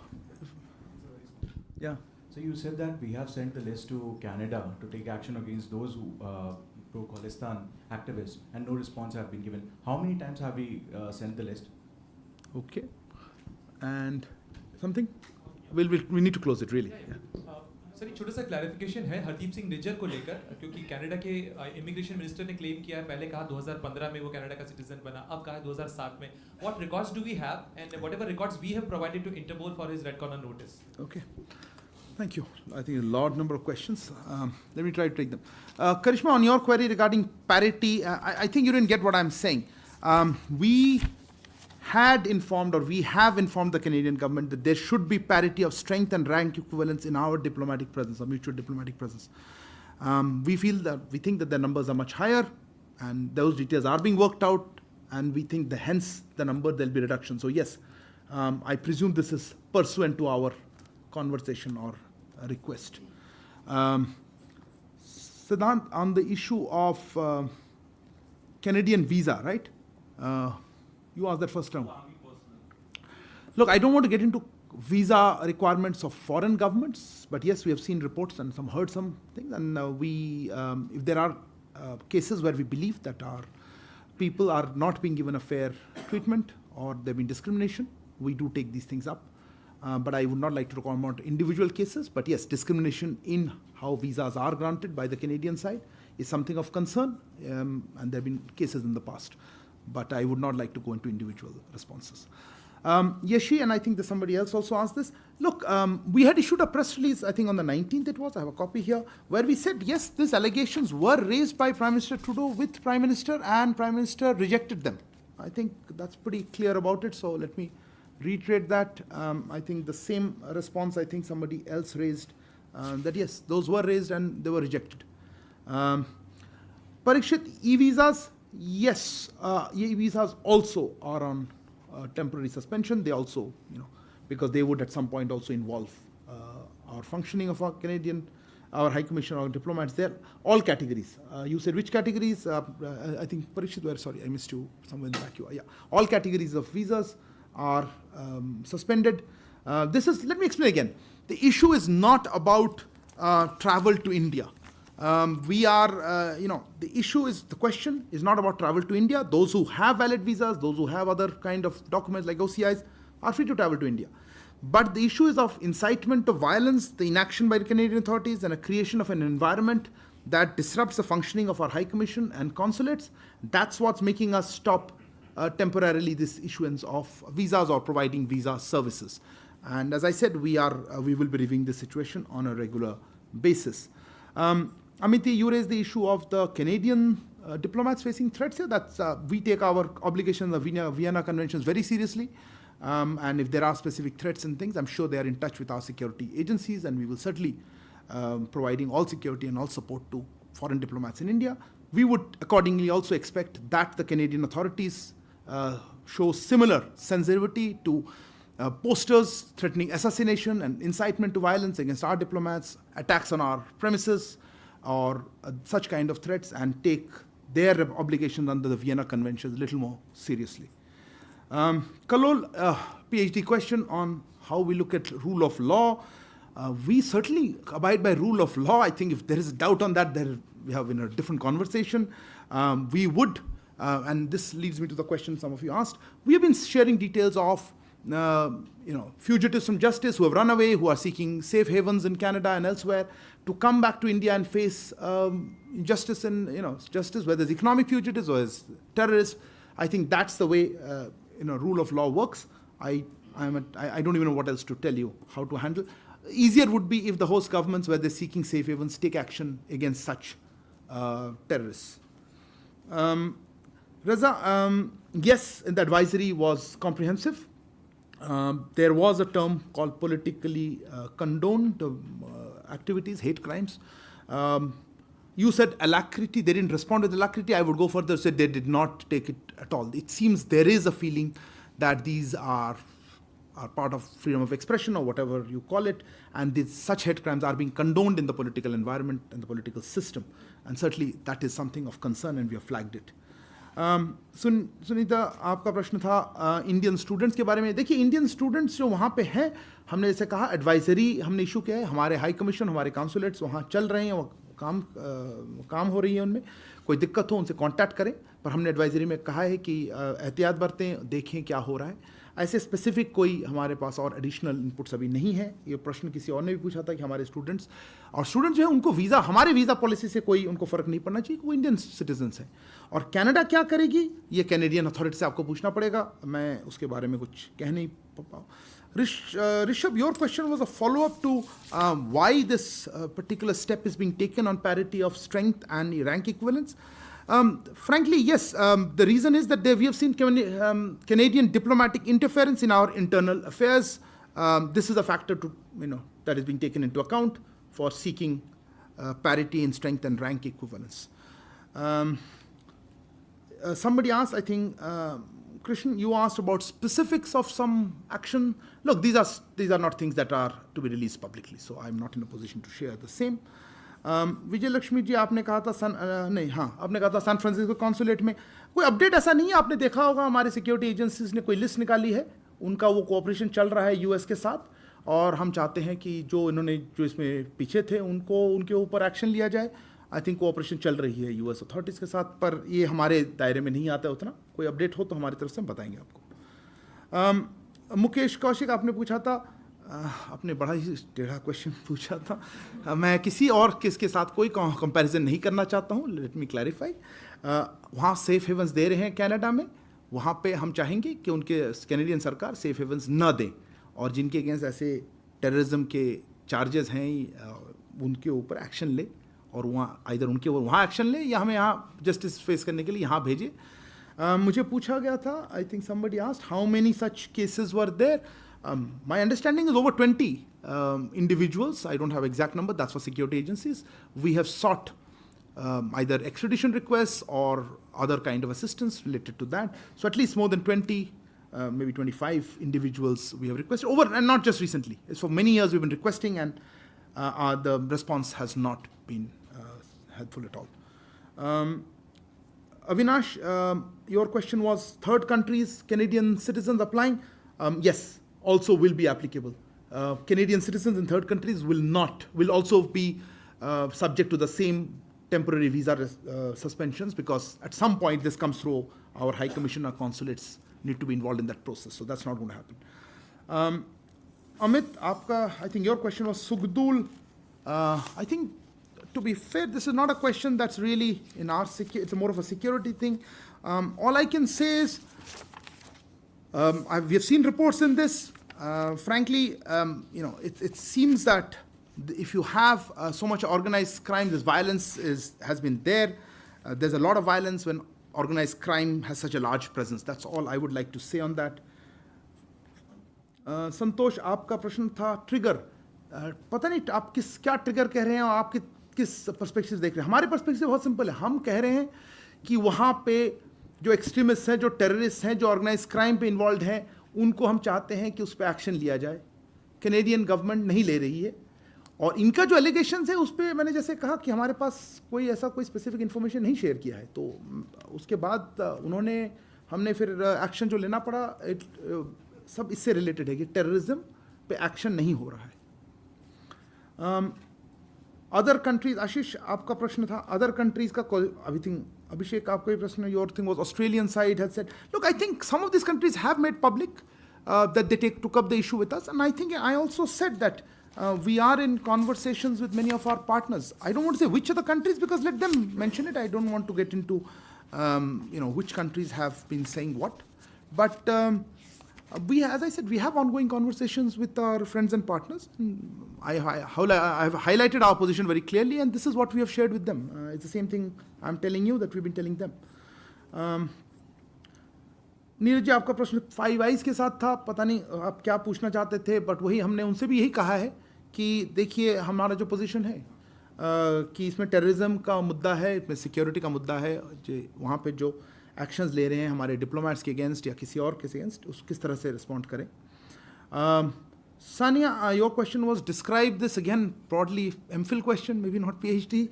[SPEAKER 1] Yeah.
[SPEAKER 9] So you said that we have sent the list to Canada to take action against those who pro-Khalistan activists, and no response have been given. How many times have we sent the list?
[SPEAKER 1] Okay. And something? We need to close it, really.
[SPEAKER 5] Sir एक छोटा सा clarification है हरदीप सिंह निज्जर को लेकर, क्योंकि Canada के immigration minister ने claim किया है, पहले कहा 2015 में वो कनाडा का सिटीजन बना, अब कहा 2007 में. What records do we have, and whatever records we have provided to Interpol for his red corner notice?
[SPEAKER 1] Okay. Thank you. I think a large number of questions. Let me try to take them. Karishma, on your query regarding parity, I think you didn't get what I'm saying. We had informed, or we have informed the Canadian government that there should be parity of strength and rank equivalence in our diplomatic presence, or mutual diplomatic presence. We think that the numbers are much higher, and those details are being worked out, and we think hence the number there'll be reduction. So yes, I presume this is pursuant to our conversation or request. Siddhant, on the issue of Canadian visa, right? You asked that first time. Look, I don't want to get into visa requirements of foreign governments, but yes, we have seen reports and heard some things, and if there are cases where we believe that our people are not being given a fair treatment or there have been discrimination, we do take these things up. But I would not like to comment on individual cases. But yes, discrimination in how visas are granted by the Canadian side is something of concern, and there have been cases in the past. But I would not like to go into individual responses. Yeshi, and I think that somebody else also asked this. Look, we had issued a press release, I think on the 19th it was, I have a copy here, where we said, yes, these allegations were raised by Prime Minister Trudeau with Prime Minister, and Prime Minister rejected them. I think that's pretty clear about it, so let me reiterate that. I think the same response, I think somebody else raised, that yes, those were raised and they were rejected. Parikshit, e-visas, Yes, visas also are on temporary suspension. They also, because they would at some point also involve our functioning of our High Commission, our diplomats there, all categories. You said which categories? I think Parikshit, sorry, I missed you somewhere in the back. Yeah, all categories of visas are suspended. Let me explain again. The issue is not about travel to India. The question is not about travel to India. Those who have valid visas, those who have other kind of documents like OCIs are free to travel to India. But the issue is of incitement to violence, the inaction by the Canadian authorities, and a creation of an environment that disrupts the functioning of our High Commission and consulates. That's what's making us stop temporarily this issuance of visas or providing visa services. And as I said, we will be reviewing the situation on a regular basis. Amity, you raised the issue of the Canadian diplomats facing threats here. We take our obligations of Vienna Conventions very seriously. And if there are specific threats and things, I'm sure they are in touch with our security agencies, and we will certainly providing all security and all support to foreign diplomats in India. We would accordingly also expect that the Canadian authorities show similar sensitivity to posters threatening assassination and incitement to violence against our diplomats, attacks on our premises, or such kind of threats, and take their obligations under the Vienna Conventions a little more seriously. Kalol, PhD question on how we look at rule of law. We certainly abide by rule of law. I think if there is a doubt on that, we have in a different conversation. We would, and this leads me to the question some of you asked, we have been sharing details of fugitives from justice who have run away, who are seeking safe havens in Canada and elsewhere, to come back to India and face justice and justice, whether it's economic fugitives or as terrorists. I think that's the way rule of law works. I don't even know what else to tell you how to handle. Easier would be if the host governments, where they're seeking safe havens, take action against such terrorists. Reza, yes, the advisory was comprehensive. There was a term called politically condoned activities, hate crimes. You said alacrity. They didn't respond with alacrity. I would go further, said they did not take it at all. It seems there is a feeling that these are part of freedom of expression or whatever you call it, and such hate crimes are being condoned in the political environment and the political system. And certainly that is something of concern, and we have flagged it. Sunita, आपका प्रश्न था Indian students के बारे में. देखिए, Indian students जो वहाँ पे हैं, हमने जैसे कहा एडवाइजरी हमने इशू किया है. हमारे हाई कमीशन, हमारे काउंसुलेट्स वहाँ चल रहे हैं, वो काम हो रही है. उनमें कोई दिक्कत हो उनसे कांटेक्ट करें, पर हमने एडवाइजरी में कहा है कि एहतियात बरतें, देखें क्या हो रहा है. ऐसे स्पेसिफिक कोई हमारे पास और एडिशनल इनपुट्स अभी नहीं है. ये प्रश्न किसी और ने भी पूछा था कि हमारे स्टूडेंट्स जो है उनको वीज़ा, हमारे वीज़ा पॉलिसी से कोई उनको फ़र्क नहीं पड़ना चाहिए, वो इंडियन सिटीजन्स हैं. और कनाडा क्या करेगी, ये कैनेडियन अथॉरिटी से आपको पूछना पड़ेगा. मैं उसके बारे में कुछ कह नहीं पाऊँ. Rishabh, your question was a follow-up to why this particular step is being taken on parity of strength and rank equivalence. Frankly, yes. The reason is that we have seen Canadian diplomatic interference in our internal affairs. This is a factor that is being taken into account for seeking parity in strength and rank equivalence. Somebody asked, I think, Krishnan, you asked about specifics of some action. Look, these are not things that are to be released publicly, so I'm not in a position to share the same. विजय लक्ष्मी जी, आपने कहा था आपने कहा था San Francisco consulate में कोई update ऐसा नहीं है. आपने देखा होगा हमारे सिक्योरिटी एजेंसीज ने कोई लिस्ट निकाली है, उनका वो कोऑपरेशन चल रहा है यूएस के साथ, और हम चाहते हैं कि जो इसमें पीछे थे उनके ऊपर एक्शन लिया जाए. आई थिंक कोऑपरेशन चल रही है यूएस अथॉरिटीज़ के साथ, पर ये हमारे दायरे में नहीं आता उतना. कोई अपडेट हो तो हमारी तरफ से हम बताएंगे आपको. मुकेश कौशिक, आपने पूछा था, आपने बड़ा ही टेढ़ा क्वेश्चन पूछा था. मैं किसी और केस के साथ कोई कंपैरिजन नहीं करना चाहता हूँ. Let me clarify. वहाँ सेफ हेवंस दे रहे हैं कनाडा में, वहाँ पे हम चाहेंगे कि उनके कैनेडियन सरकार सेफ हेवंस न दें, और जिनके अगेंस्ट ऐसे टेररिज्म के चार्जेस हैं उनके ऊपर एक्शन ले, और वहाँ आइदर उनके वहाँ एक्शन ले या हमें यहाँ जस्टिस फेस करने के लिए यहाँ भेजे. मुझे पूछा गया था, I think somebody asked how many such cases were there. My understanding is over 20 individuals. I don't have exact number. That's for security agencies. We have sought either extradition requests or other kind of assistance related to that. So at least more than 20, maybe 25 individuals we have requested over, and not just recently. It's for many years we've been requesting, and the response has not been helpful at all. Avinash, your question was third countries, Canadian citizens applying. Yes, also will be applicable. Canadian citizens in third countries will also be subject to the same temporary visa suspensions, because at some point this comes through our High Commission, our consulates need to be involved in that process. So that's not going to happen. Amit, I think your question was Sugdul. I think, to be fair, this is not a question that's really in our it's more of a security thing. All I can say is, we have seen reports in this. Frankly, it seems that if you have so much organized crime, this violence has been there. There's a lot of violence when organized crime has such a large presence. That's all I would like to say on that. संतोष, आपका प्रश्न था trigger. पता नहीं आप क्या trigger कह रहे हैं, आप किस पर्सपेक्टिव देख रहे हैं. हमारे पर्सपेक्टिव बहुत सिंपल है. हम कह रहे हैं कि वहाँ पे जो एक्सट्रीमिस्ट हैं, जो टेररिस्ट हैं, जो ऑर्गेनाइज क्राइम पे इन्वॉल्व हैं, उनको हम चाहते हैं कि उस पर एक्शन लिया जाए. कैनेडियन गवर्नमेंट नहीं ले रही है, और इनका जो एलिगेशंस है उस पर मैंने जैसे कहा कि हमारे पास कोई स्पेसिफिक इन्फॉर्मेशन नहीं शेयर किया है. तो उसके बाद हमने फिर एक्शन जो लेना पड़ा, सब इससे रिलेटेड है कि टेररिज्म पे एक्शन नहीं हो रहा है. अदर कंट्रीज, आशीष आपका प्रश्न था अदर कंट्रीज का. आई थिंक Abhishek, आपका ये प्रश्न, your thing was Australian side had said, look, I think some of these countries have made public that they took up the issue with us, and I think I also said that we are in conversations with many of our partners. I don't want to say which are the countries, because let them mention it. I don't want to get into which countries have been saying what, but as I said, we have ongoing conversations with our friends and partners. I have highlighted our position very clearly, and this is what we have shared with them. It's the same thing I'm telling you that we've been telling them. Neeraj ji, आपका प्रश्न 5 Eyes के साथ था. पता नहीं आप क्या पूछना चाहते थे, बट वही हमने उनसे भी यही कहा है कि देखिए हमारा जो पोजीशन है कि इसमें टेररिज्म का मुद्दा है, इसमें सिक्योरिटी का मुद्दा है, जो वहाँ पे जो एक्शंस ले रहे हैं हमारे डिप्लोमेट्स के अगेंस्ट या किसी और के अगेंस्ट, उस किस तरह से रिस्पॉन्ड करें. Sania, your question was describe this again broadly, MPhil question, maybe not PhD.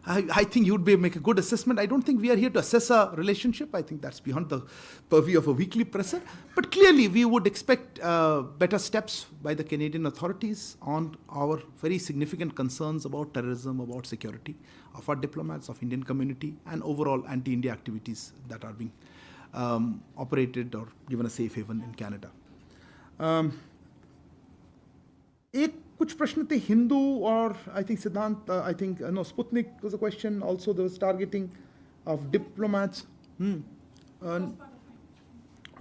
[SPEAKER 1] I think you'd make a good assessment. I don't think we are here to assess a relationship. I think that's beyond the purview of a weekly presser. But clearly, we would expect better steps by the Canadian authorities on our very significant concerns about terrorism, about security of our diplomats, of Indian community, and overall anti-India activities that are being operated or given a safe haven in Canada. कुछ प्रश्न थे हिंदू और I think Siddhant, I think no, Sputnik was a question. Also there was targeting of diplomats.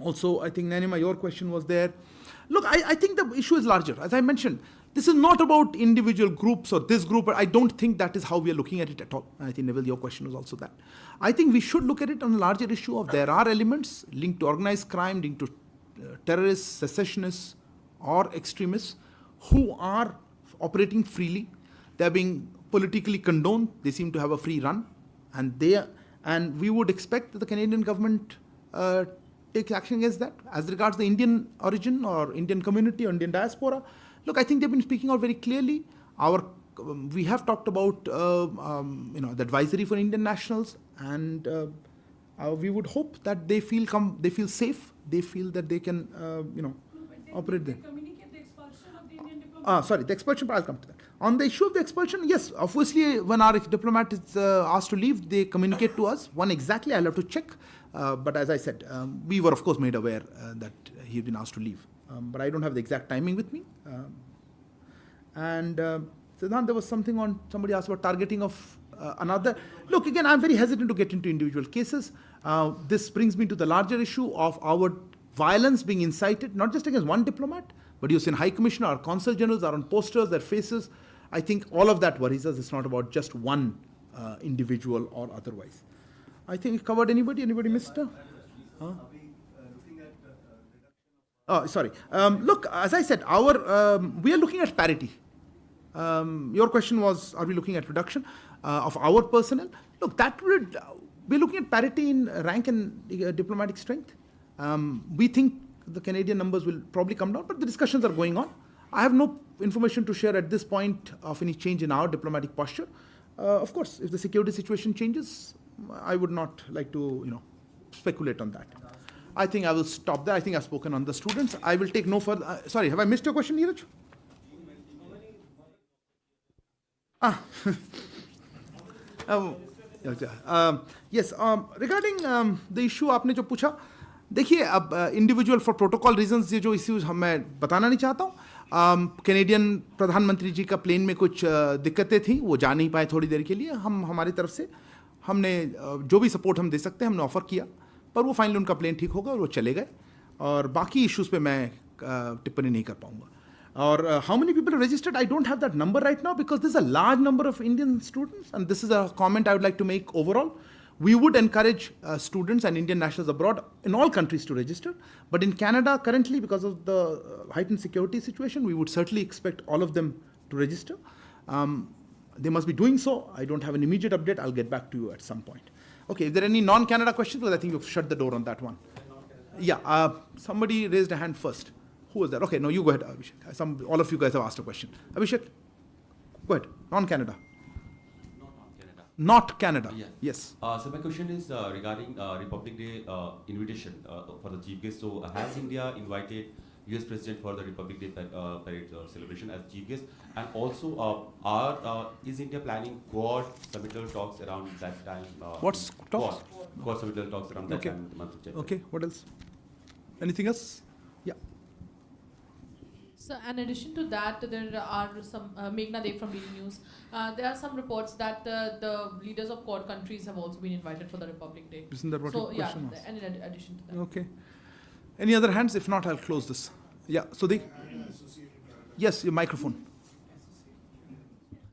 [SPEAKER 1] Also I think Nanima, your question was there. Look, I think the issue is larger. As I mentioned, this is not about individual groups or this group. I don't think that is how we are looking at it at all. I think, Neville, your question was also that. I think we should look at it on a larger issue of there are elements linked to organized crime, linked to terrorists, secessionists, or extremists who are operating freely. They are being politically condoned. They seem to have a free run, and we would expect that the Canadian government takes action against that. As regards the Indian origin or Indian community or Indian diaspora, look, I think they've been speaking out very clearly. We have talked about the advisory for Indian nationals, and we would hope that they feel safe. They feel that they can operate there. Sorry, the expulsion, I'll come to that. On the issue of the expulsion, yes, obviously when our diplomat is asked to leave, they communicate to us. When exactly, I'll have to check. But as I said, we were of course made aware that he had been asked to leave. But I don't have the exact timing with me. Siddhant, there was something on, somebody asked about targeting of another. Look, again, I'm very hesitant to get into individual cases. This brings me to the larger issue of our violence being incited, not just against one diplomat, but you've seen High Commissioner, our Consul Generals are on posters, their faces. I think all of that worries us. It's not about just one individual or otherwise. I think we covered anybody? Anybody missed? Sorry. Look, as I said, we are looking at parity. Your question was, are we looking at reduction? of our personnel. Look, that would, we're looking at parity in rank and diplomatic strength. We think the Canadian numbers will probably come down, but the discussions are going on. I have no information to share at this point of any change in our diplomatic posture. Of course, if the security situation changes, I would not like to, speculate on that. I think I will stop there. I think I've spoken on the students. I will take no further. Sorry, have I missed your question, Neeraj? Yes, regarding the issue आपने जो पूछा, देखिए अब individual for protocol reasons ये जो issues मैं बताना नहीं चाहता हूँ. कैनेडियन प्रधानमंत्री जी का प्लेन में कुछ दिक्कतें थी, वो जा नहीं पाए थोड़ी देर के लिए. हम हमारी तरफ से हमने जो भी सपोर्ट हम दे सकते हैं हमने ऑफर किया, पर वो फाइनली उनका प्लेन ठीक होगा और वो चले गए. और बाकी इश्यूज पे मैं टिप्पणी नहीं कर पाऊंगा. Or how many people have registered? I don't have that number right now because there's a large number of Indian students, and this is a comment I would like to make overall. We would encourage students and Indian nationals abroad in all countries to register, but in Canada currently, because of the heightened security situation, we would certainly expect all of them to register. They must be doing so. I don't have an immediate update. I'll get back to you at some point. Okay, if there are any non-Canada questions, because I think you've shut the door on that one. Yeah, somebody raised a hand first. Who was that? Okay, no, you go ahead, Abhishek. All of you guys have asked a question. Abhishek, go ahead. Non-Canada. Not Canada. Yeah. Yes.
[SPEAKER 6] So my question is regarding Republic Day invitation for the chief guest. So has India invited US President for the Republic Day parade celebration as chief guest? And also, is India planning Quad submittal talks around that time?
[SPEAKER 1] What's talks?
[SPEAKER 6] Quad submittal talks around that time in the month of January.
[SPEAKER 1] Okay, what else? Anything else? Yeah.
[SPEAKER 10] So, in addition to that, there are some, Meghna Dev from DD News, there are some reports that the leaders of Quad countries have also been invited for the Republic Day.
[SPEAKER 1] Isn't that what your question was?
[SPEAKER 10] And in addition to that.
[SPEAKER 1] Okay. Any other hands? If not, I'll close this. Yeah, Sudhi? Yes, your microphone.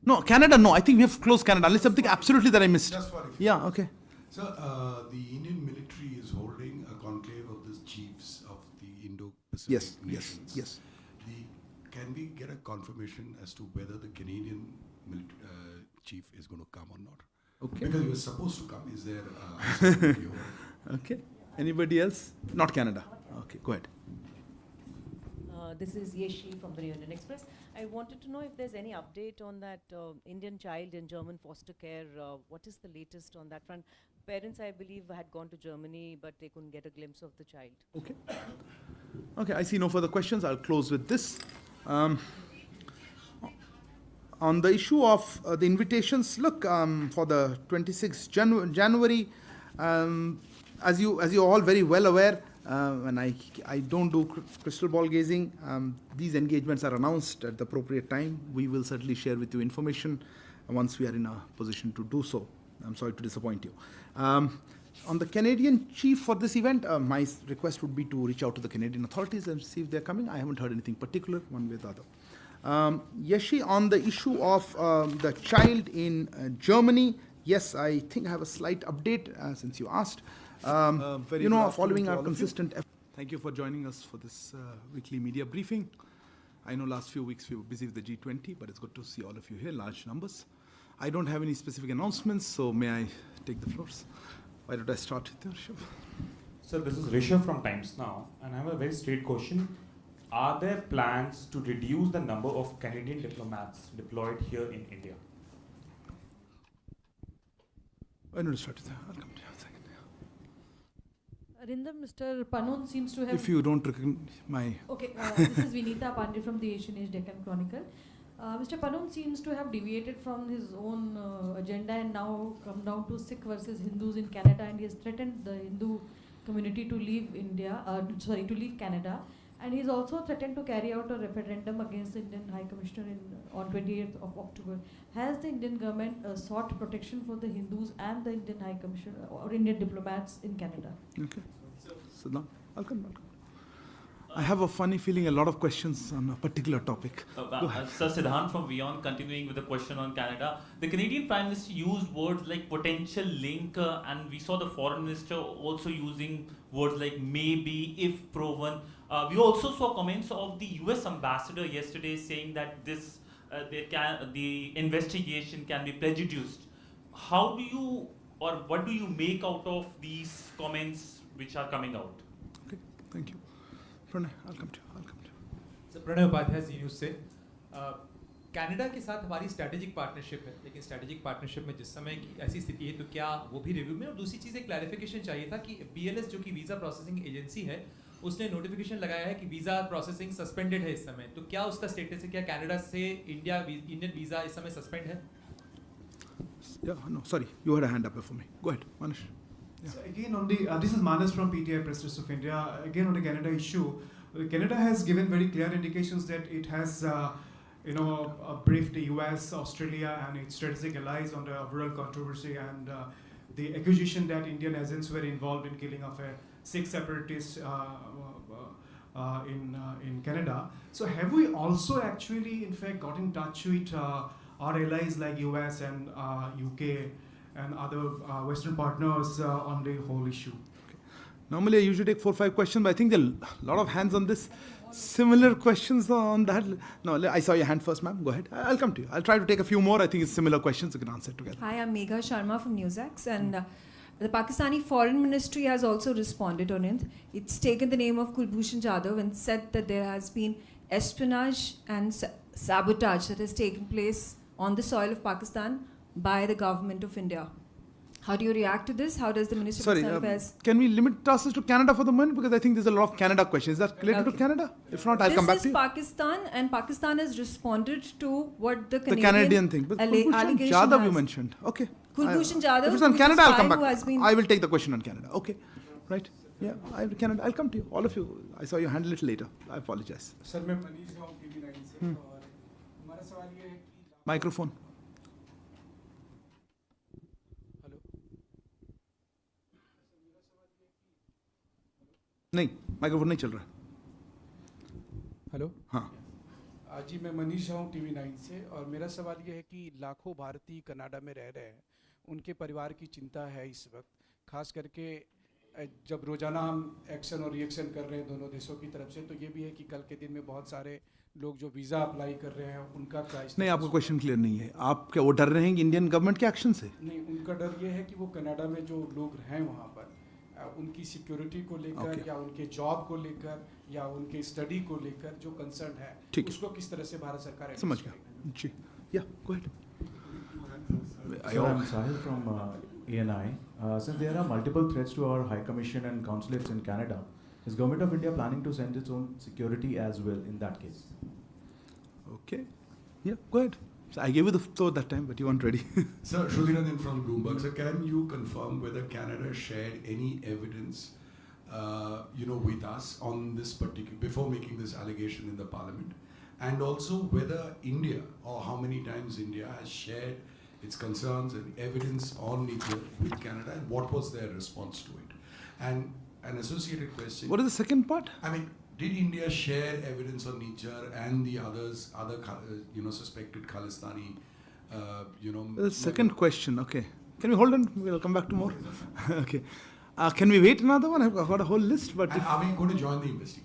[SPEAKER 1] No, Canada, no. I think we have closed Canada, unless something absolutely that I missed.
[SPEAKER 11] Just for
[SPEAKER 1] yeah, okay.
[SPEAKER 11] So, the Indian military is holding a conclave of the chiefs of the Indo-Pacific nations.
[SPEAKER 1] Yes.
[SPEAKER 11] Can we get a confirmation as to whether the Canadian chief is going to come or not?
[SPEAKER 1] Okay.
[SPEAKER 11] Because he was supposed to come. Is there uncertainty over?
[SPEAKER 1] Okay. Anybody else? Not Canada. Okay, go ahead.
[SPEAKER 12] This is Yeshi from the New Indian Express. I wanted to know if there's any update on that Indian child in German foster care. What is the latest on that front? Parents, I believe, had gone to Germany, but they couldn't get a glimpse of the child.
[SPEAKER 1] Okay. Okay, I see no further questions. I'll close with this. On the issue of the invitations, look, for the 26th January, as you're all very well aware, and I don't do crystal ball gazing, these engagements are announced at the appropriate time. We will certainly share with you information once we are in a position to do so. I'm sorry to disappoint you. On the Canadian chief for this event, my request would be to reach out to the Canadian authorities and see if they're coming. I haven't heard anything particular, one way or the other. Yeshi, on the issue of the child in Germany, yes, I think I have a slight update since you asked. Following our consistent effort. Thank you for joining us for this weekly media briefing. I know last few weeks we were busy with the G20, but it's good to see all of you here, large numbers. I don't have any specific announcements, so may I take the floors? Why don't I start with you, Rishabh?
[SPEAKER 13] Sir, this is Rishabh from Times Now, and I have a very straight question. Are there plans to reduce the number of Canadian diplomats deployed here in India?
[SPEAKER 1] Why don't I start with that? I'll come to you in a second.
[SPEAKER 4] Arindam, Mr. Panon seems to have...
[SPEAKER 1] If you don't recognize my...
[SPEAKER 4] Okay, this is Vinita Pandey from the Asian Age Deccan Chronicle. Mr. Panon seems to have deviated from his own agenda and now come down to Sikh versus Hindus in Canada, and he has threatened the Hindu community to leave to leave Canada, and he's also threatened to carry out a referendum against the Indian High Commissioner on 28th of October. Has the Indian government sought protection for the Hindus and the Indian High Commissioner or Indian diplomats in Canada?
[SPEAKER 1] Okay. So now, I'll come. I have a funny feeling a lot of questions on a particular topic.
[SPEAKER 8] Sir Siddhant from Vion, continuing with the question on Canada. The Canadian Prime Minister used words like potential link, and we saw the Foreign Minister also using words like maybe, if proven. We also saw comments of the US Ambassador yesterday saying that the investigation can be prejudiced
[SPEAKER 13] how do you, or what do you make out of these comments which are coming out?
[SPEAKER 1] Okay, thank you. Pranay, I'll come to you.
[SPEAKER 5] So Pranay Upadhyay Zee News से Canada के साथ हमारी strategic partnership है, लेकिन strategic partnership में जिस समय की ऐसी स्थिति है तो क्या वो भी रिव्यू में, और दूसरी चीज़ एक क्लैरिफिकेशन चाहिए था कि BLS जो कि वीज़ा प्रोसेसिंग एजेंसी है उसने नोटिफिकेशन लगाया है कि वीज़ा प्रोसेसिंग सस्पेंडेड है इस समय, तो क्या उसका स्टेटस है? क्या कनाडा से इंडियन वीज़ा इस समय सस्पेंड है?
[SPEAKER 1] Yeah, no, sorry, you had a hand up before me. Go ahead, Manish. Yeah.
[SPEAKER 3] So again, on the this is Manas from PTI Press Trust of India. Again, on the Canada issue, Canada has given very clear indications that it has, briefed the US, Australia, and its strategic allies on the overall controversy and the accusation that Indian agents were involved in killing of a Sikh separatist in Canada. So have we also actually, in fact, got in touch with our allies like US and UK and other Western partners on the whole issue?
[SPEAKER 1] Okay. Normally I usually take 4 or 5 questions, but I think there are a lot of hands on this. Similar questions on that. No, I saw your hand first, ma'am. Go ahead. I'll come to you. I'll try to take a few more. I think it's similar questions. You can answer together.
[SPEAKER 14] Hi, I'm Megha Sharma from NewsX, and the Pakistani Foreign Ministry has also responded on it. It's taken the name of Kulbhushan Jadhav and said that there has been espionage and sabotage that has taken place on the soil of Pakistan by the government of India. How do you react to this? How does the Minister of External Affairs...
[SPEAKER 1] Can we limit us to Canada for the moment? Because I think there's a lot of Canada questions. Is that related to Canada? If not, I'll come back to you.
[SPEAKER 14] This is Pakistan, and Pakistan has responded to what the
[SPEAKER 1] Canadian thing. But Kulbhushan Jadhav you mentioned. Okay.
[SPEAKER 14] Kulbhushan Jadhav,
[SPEAKER 1] if it's on Canada, I'll come back. I will take the question on Canada. Okay. Right. Yeah, Canada. I'll come to you. All of you. I saw your hand a little later. I apologize.
[SPEAKER 15] Sir, मैं मनीष हूँ TV9 से और हमारा सवाल ये है कि
[SPEAKER 1] Microphone. नहीं, माइक्रोफोन नहीं चल रहा।
[SPEAKER 15] हेलो,
[SPEAKER 1] हाँ
[SPEAKER 15] जी मैं मनीष हूँ TV9 से और मेरा सवाल ये है कि लाखों भारतीय कनाडा में रह रहे हैं, उनके परिवार की चिंता है इस वक्त, खास करके जब रोजाना हम एक्शन और रिएक्शन कर रहे हैं दोनों देशों की तरफ से, तो ये भी है कि कल के दिन में बहुत सारे लोग जो वीज़ा अप्लाई कर रहे हैं उनका क्या
[SPEAKER 1] नहीं, आपका क्वेश्चन क्लियर नहीं है। आप क्या वो डर रहे हैं कि इंडियन गवर्नमेंट के एक्शन से?
[SPEAKER 15] नहीं, उनका डर ये है कि वो कनाडा में जो लोग हैं वहाँ पर उनकी सिक्योरिटी को लेकर या उनके जॉब को लेकर या उनके स्टडी को लेकर जो कंसर्न है उसको किस तरह से भारत सरकार
[SPEAKER 1] समझ गया जी। या go ahead.
[SPEAKER 9] So I'm Sahil from ANI. Since there are multiple threats to our High Commission and consulates in Canada, is Government of India planning to send its own security as well in that case?
[SPEAKER 1] Okay. Yeah, go ahead. So I gave you the thought that time, but you weren't ready.
[SPEAKER 11] Sir, Shrutinandan from Bloomberg. Sir, can you confirm whether Canada shared any evidence, with us on this particular, before making this allegation in the Parliament? And also whether India, or how many times India has shared its concerns and evidence on Nijjar with Canada, and what was their response to it? And an associated question.
[SPEAKER 1] What is the second part?
[SPEAKER 11] I mean, did India share evidence on Nijjar and the other suspected Khalistani,
[SPEAKER 1] The second question, okay. Can we hold on? We'll come back to more. Okay. Can we wait another one? I've got a whole list, but...
[SPEAKER 11] are we going to join the investigation?